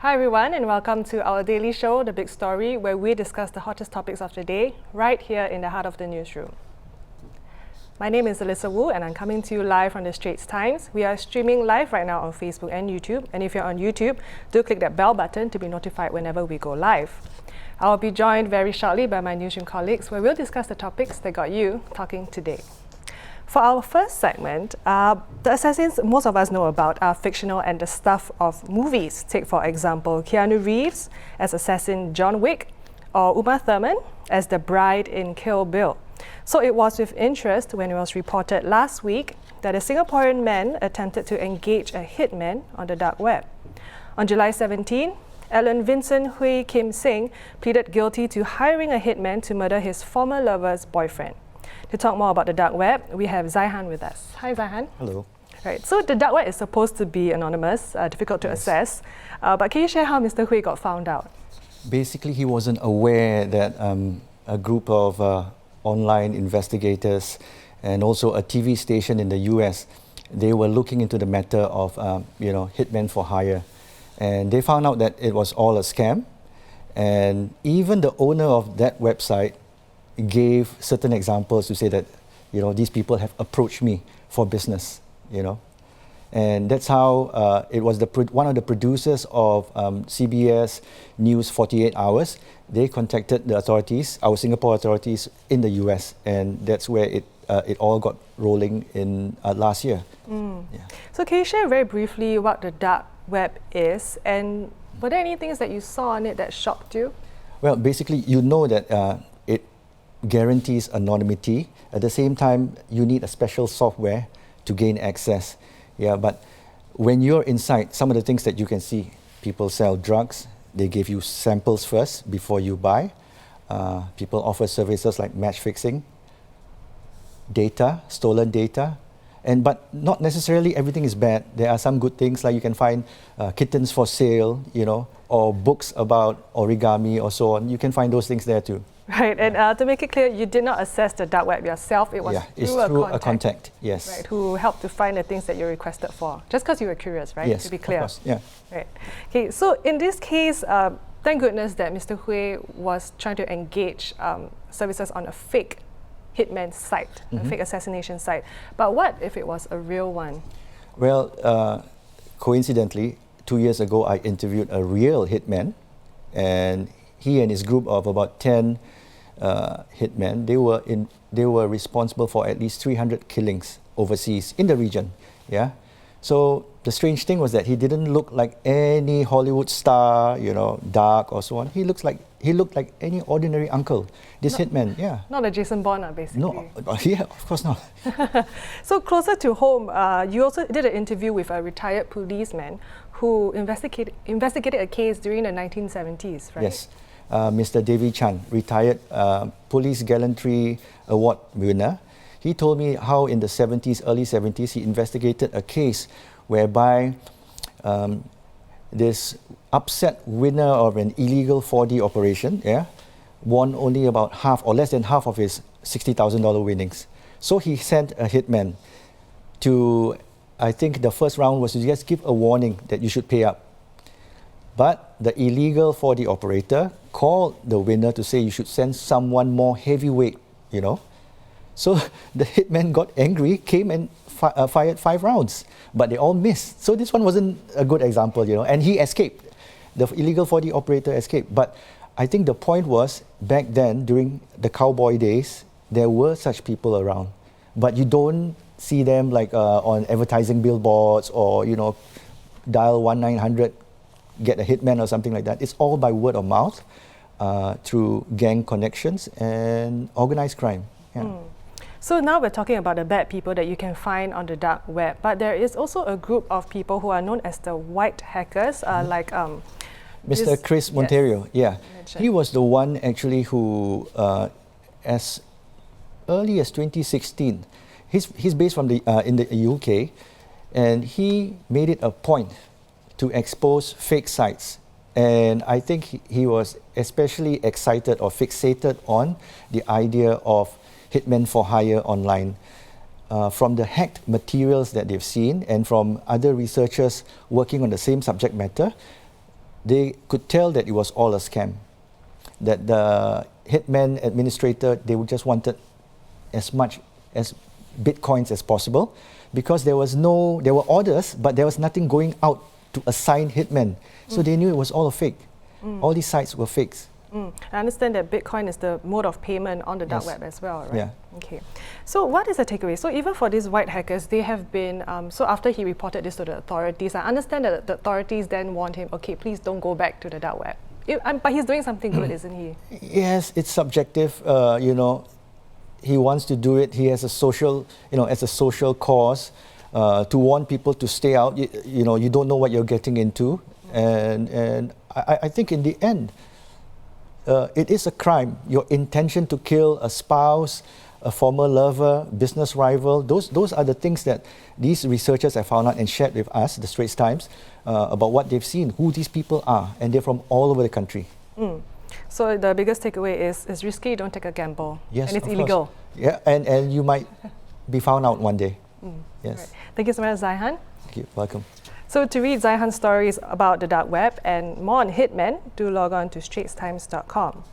Hi everyone, and welcome to our daily show, The Big Story, where we discuss the hottest topics of the day, right here in the heart of the newsroom. My name is Alyssa Wu, and I'm coming to you live from the Straits Times. We are streaming live right now on Facebook and YouTube, and if you're on YouTube, do click that bell button to be notified whenever we go live. I'll be joined very shortly by my newsroom colleagues, where we'll discuss the topics that got you talking today. For our first segment, the assassins most of us know about are fictional and the stuff of movies. Take, for example, Keanu Reeves as assassin John Wick, or Uma Thurman as the bride in Kill Bill. So it was with interest when it was reported last week that a Singaporean man attempted to engage a hitman on the dark web. On July 17, Alan Vincent Hui Kim Sing pleaded guilty to hiring a hitman to murder his former lover's boyfriend. To talk more about the dark web, we have Zaihan with us. Hi, Zaihan. Hello. Right. So the dark web is supposed to be anonymous, difficult to assess. But can you share how Mr. Hui got found out? Basically, he wasn't aware that a group of online investigators and also a TV station in the US, they were looking into the matter of hitmen for hire, and they found out that it was all a scam. And even the owner of that website gave certain examples to say that, these people have approached me for business, And that's how it was one of the producers of CBS News 48 Hours. They contacted the authorities, our Singapore authorities in the US, and that's where it all got rolling in last year. Yeah. So can you share very briefly what the dark web is, and were there any things that you saw on it that shocked you? Well, basically, you know that it guarantees anonymity. At the same time, you need a special software to gain access. Yeah, but when you're inside, some of the things that you can see, people sell drugs. They give you samples first before you buy. People offer services like match fixing, data, stolen data. But not necessarily everything is bad. There are some good things, like you can find kittens for sale, or books about origami or so on. You can find those things there too. Right, and to make it clear, you did not assess the dark web yourself. It was through a contact, yes. Right, who helped to find the things that you requested for, just because you were curious, right? Yes, to be clear. of course, yeah. Right. Okay, so in this case, thank goodness that Mr. Hui was trying to engage services on a fake hitman site, a fake assassination site. But what if it was a real one? Well, coincidentally, 2 years ago, I interviewed a real hitman, and he and his group of about 10 hitmen, they were responsible for at least 300 killings overseas in the region. Yeah. So the strange thing was that he didn't look like any Hollywood star, dark or so on. He looked like any ordinary uncle. This hitman, yeah. Not a Jason Bourne, basically. No, yeah, of course not. So closer to home, you also did an interview with a retired policeman who investigated a case during the 1970s, right? Yes. Mr. Davy Chan, retired Police Gallantry Award winner. He told me how in the 70s, early 70s, he investigated a case whereby this upset winner of an illegal 4D operation, won only about half or less than half of his $60,000 winnings. So he sent a hitman to, I think the first round was to just give a warning that you should pay up. But the illegal 4D operator called the winner to say you should send someone more heavyweight, So the hitman got angry, came and fired 5 rounds, but they all missed. So this one wasn't a good example, and he escaped. The illegal 4D operator escaped. But I think the point was, back then, during the cowboy days, there were such people around. But you don't see them like on advertising billboards or, dial 1-900, get a hitman or something like that. It's all by word of mouth, through gang connections and organized crime. Yeah. So now we're talking about the bad people that you can find on the dark web, but there is also a group of people who are known as the white hackers, like Mr. Chris Monteiro. Yeah, he was the one actually who, as early as 2016, he's based from in the UK, and he made it a point to expose fake sites. And I think he was especially excited or fixated on the idea of hitmen for hire online. From the hacked materials that they've seen and from other researchers working on the same subject matter, they could tell that it was all a scam. That the hitman administrator, they just wanted as much as bitcoins as possible, because there were orders, but there was nothing going out to assign hitmen. So they knew it was all a fake. All these sites were fakes. I understand that Bitcoin is the mode of payment on the dark web as well, right? Yeah. Okay. So what is the takeaway? So even for these white hackers, they have been, so after he reported this to the authorities, I understand that the authorities then warned him, okay, please don't go back to the dark web. But he's doing something good, isn't he? Yes, it's subjective. You know, he wants to do it. He has a social, as a social cause, to warn people to stay out. You don't know what you're getting into, and I think in the end, it is a crime. Your intention to kill a spouse, a former lover, business rival, those are the things that these researchers have found out and shared with us, the Straits Times, about what they've seen, who these people are, and they're from all over the country. So the biggest takeaway is it's risky, don't take a gamble. Yes, and it's of illegal. Course. Yeah, and you might be found out one day. Yes. Right. Thank you so much, Zaihan. Thank you. Welcome. So to read Zaihan's stories about the dark web and more on hitmen, do log on to straitstimes.com.